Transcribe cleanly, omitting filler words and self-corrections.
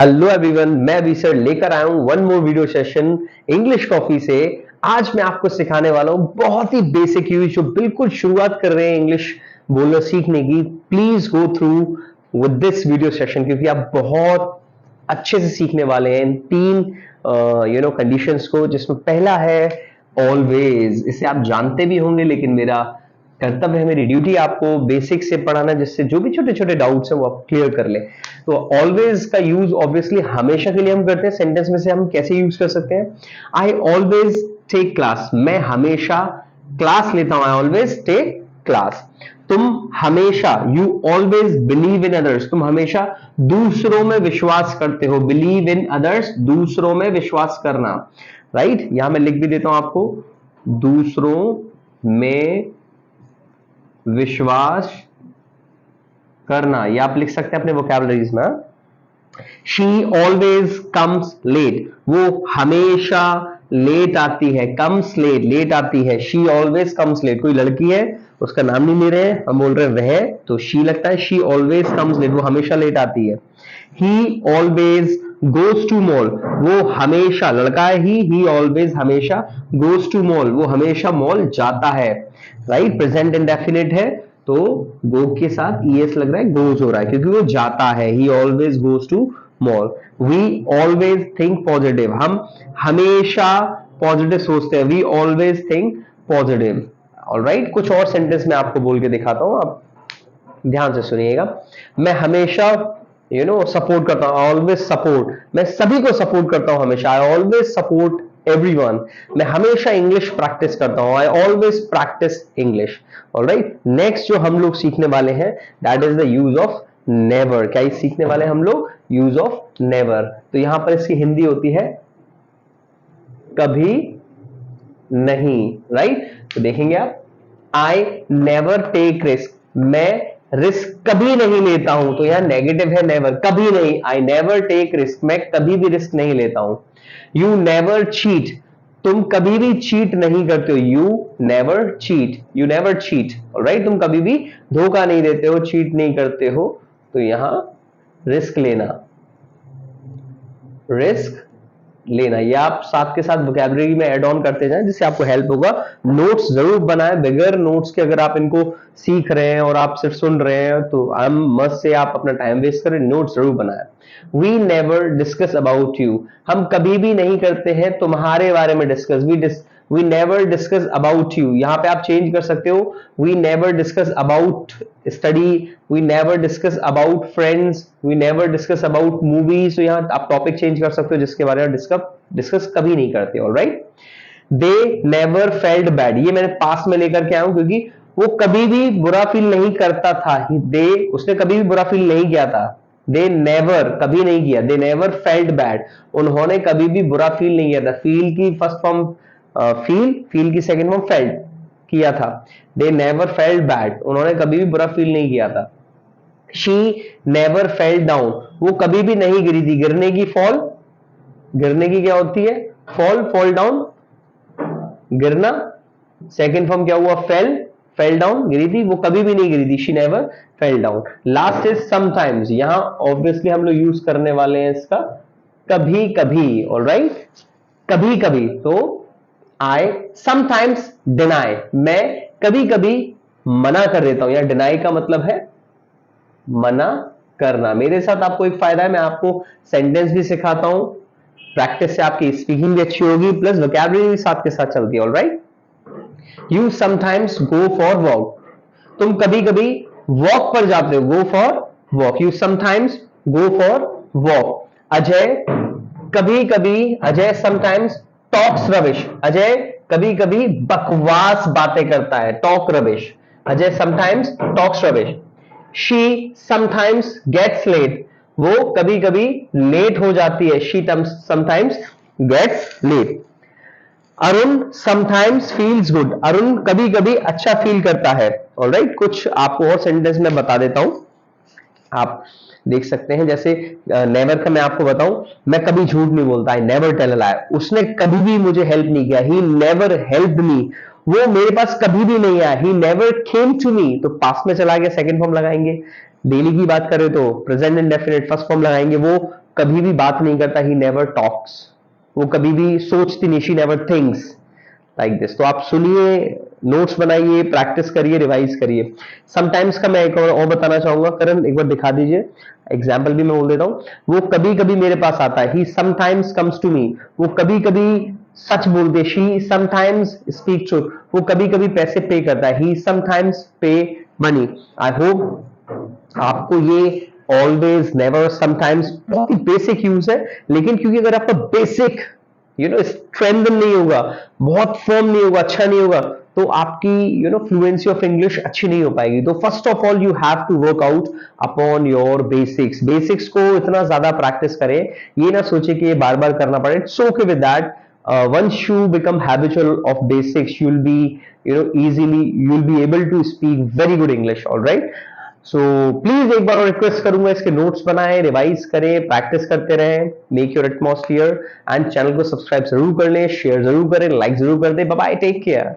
Hello everyone, मैं अभी sir लेकर आया हूं one more video session English coffee से। आज मैं आपको सिखाने वाला हूं बहुत ही बेसिक यूज जो बिल्कुल शुरुआत कर रहे हैं इंग्लिश बोलना सीखने की। Please go through with this video session क्योंकि आप बहुत अच्छे से सीखने वाले हैं इन तीन कंडीशंस को, जिसमें पहला है ऑलवेज। इसे आप जानते भी होंगे, लेकिन मेरा कर्तव्य है, मेरी ड्यूटी आपको बेसिक से पढ़ाना, जिससे जो भी छोटे छोटे डाउट्स हैं वो आप क्लियर कर लें। तो ऑलवेज का यूज ऑब्वियसली हमेशा के लिए हम करते हैं। सेंटेंस में से हम कैसे यूज कर सकते हैं? I always take class. मैं हमेशा क्लास लेता हूं। I always take class. तुम हमेशा, you always believe in others. तुम हमेशा दूसरों में विश्वास करते हो। बिलीव इन अदर्स, दूसरों में विश्वास करना। राइट? यहां मैं लिख भी देता हूं आपको, दूसरों में विश्वास करना। या आप लिख सकते हैं अपने वोकैबुलरीज में, शी ऑलवेज कम्स लेट। वो हमेशा लेट आती है। कम्स लेट, लेट आती है। She always comes late. कोई लड़की है, उसका नाम नहीं ले रहे हैं, हम बोल रहे हैं वह, तो शी लगता है। शी ऑलवेज कम्स लेट, वो हमेशा लेट आती है। He always goes to mall. वो हमेशा, लड़का है ही ऑलवेज हमेशा गोज टू मॉल। वो हमेशा मॉल जाता है। राइट? प्रेजेंट इंडेफिनिट है, तो गो के साथ ईएस लग रहा है, गोज हो रहा है क्योंकि वो जाता है। He always goes to mall. We always think positive. हम हमेशा पॉजिटिव सोचते हैं। We always think positive. Alright, कुछ और सेंटेंस मैं आपको बोल के दिखाता हूं, आप ध्यान से सुनिएगा। मैं हमेशा सपोर्ट करता हूं। I always support. मैं सभी को सपोर्ट करता हूं हमेशा। I always support everyone. मैं हमेशा इंग्लिश प्रैक्टिस करता हूं। I always practice English. Alright, next जो हम लोग सीखने वाले हैं, that is the use of never. क्या सीखने वाले हैं हम लोग? Use of never. तो यहां पर इसकी हिंदी होती है कभी नहीं। राइट? तो देखेंगे आप, आई नेवर टेक रिस्क। मैं रिस्क कभी नहीं लेता हूं। तो यहां नेगेटिव है नेवर, कभी नहीं। आई नेवर टेक रिस्क, मैं कभी भी रिस्क नहीं लेता हूं। You never cheat. तुम कभी भी चीट नहीं करते हो। You never cheat, you never cheat. Alright, तुम कभी भी धोखा नहीं देते हो, चीट नहीं करते हो। तो यहां रिस्क लेना, रिस्क लेना, ये आप साथ के साथ वोकैबुलरी में ऐड ऑन करते जाएं, जिससे आपको हेल्प होगा। नोट्स जरूर बनाएं, बगैर नोट्स के अगर आप इनको सीख रहे हैं और आप सिर्फ सुन रहे हैं तो आई एम मस्ट से आप अपना टाइम वेस्ट करें। नोट्स जरूर बनाएं। We never discuss about you. हम कभी भी नहीं करते हैं तुम्हारे बारे में discuss. We never discuss about you. यहां पे आप चेंज कर सकते हो। We never discuss about study. We never discuss about friends. We never discuss about movies. तो यहां आप टॉपिक चेंज कर सकते हो जिसके बारे में डिस्कस कभी नहीं करते। Alright, they never felt bad. ये मैंने पास में लेकर के आया हूं क्योंकि वो कभी भी बुरा फील नहीं करता था। दे, उसने कभी भी बुरा फील नहीं किया था। दे नेवर, कभी नहीं किया। दे नेवर फेल्ट बैड, उन्होंने कभी भी बुरा फील नहीं किया था। फील की फर्स्ट फॉर्म फील की सेकंड फॉर्म फेल्ट किया था। दे नेवर फेल्ट बैड, उन्होंने कभी भी बुरा फील नहीं किया था। शी नेवर फेल्ट डाउन, वो कभी भी नहीं गिरी थी। गिरने की फॉल, गिरने की क्या होती है? फॉल, फॉल डाउन, गिरना। सेकंड फॉर्म क्या हुआ? फेल, फेल डाउन, गिरी थी। वो कभी भी नहीं गिरी थी। She never fell down. Last is sometimes. यहां ऑब्वियसली हम लोग यूज करने वाले हैं इसका कभी कभी। ऑलराइट, कभी कभी। तो आई समटाइम्स डिनाई, मैं कभी कभी मना कर देता हूं। या डिनाई का मतलब है मना करना। मेरे साथ आपको एक फायदा है, मैं आपको सेंटेंस भी सिखाता हूं। प्रैक्टिस से आपकी स्पीकिंग भी अच्छी होगी, प्लस वोकैबुलरी भी साथ के साथ चलती है। Alright, you sometimes go for walk. तुम कभी कभी वॉक पर जाते हो। Go for walk, you sometimes go for walk. Ajay कभी कभी, Ajay sometimes talks rubbish. Ajay कभी कभी बकवास बातें करता है। Talk rubbish, Ajay sometimes talks rubbish. She sometimes gets late, वो कभी कभी लेट हो जाती है। She sometimes gets late. Arun sometimes feels good, Arun कभी कभी अच्छा फील करता है। ऑलराइट, कुछ आपको और सेंटेंस में बता देता हूं, आप देख सकते हैं। जैसे नेवर का मैं आपको बताऊं, मैं कभी झूठ नहीं बोलता। आई नेवर टेल अ लाई, उसने कभी भी मुझे हेल्प नहीं किया। ही नेवर हेल्प मी, वो मेरे पास कभी भी नहीं आया। He never came to me, तो पास्ट में चला गया, सेकंड फॉर्म लगाएंगे। डेली की बात करें तो प्रेजेंट इंडेफिनिट फर्स्ट फॉर्म लगाएंगे। वो कभी भी बात नहीं करता, ही नेवर टॉक्स, वो कभी भी सोचती नहीं, she never thinks like this. तो आप सुनिए, नोट्स बनाइए, प्रैक्टिस करिए, रिवाइज करिए। समटाइम्स का मैं एक और बताना चाहूंगा, करण एक बार दिखा दीजिए, एग्जाम्पल भी मैं बोल देता हूं। वो कभी कभी मेरे पास आता है, he sometimes comes to me, वो कभी कभी सच बोलते, शी समटाइम्स स्पीक ट्रूथ, वो कभी कभी पैसे पे करता है, ही समटाइम्स पे मनी। आई होप आपको ये ऑलवेज, नेवर, समटाइम्स बहुत ही बेसिक यूज है, लेकिन क्योंकि अगर आपका बेसिक स्ट्रेंथन नहीं होगा, बहुत फर्म नहीं होगा, अच्छा नहीं होगा, तो आपकी फ्लुएंसी ऑफ इंग्लिश अच्छी नहीं हो पाएगी। तो first of all you have to work out upon your basics. Basics को इतना ज्यादा प्रैक्टिस करें, ये ना सोचे कि ये बार बार करना पड़े। It's okay with that. Once you become habitual of basics, you'll be easily, you'll be able to speak very good English. All right, so please एक बार और रिक्वेस्ट करूंगा, इसके नोट्स बनाएं, रिवाइज करें, प्रैक्टिस करते रहें, make your atmosphere, and channel को subscribe जरूर कर लें, शेयर जरूर करें, लाइक जरूर कर दें। Bye bye, take care.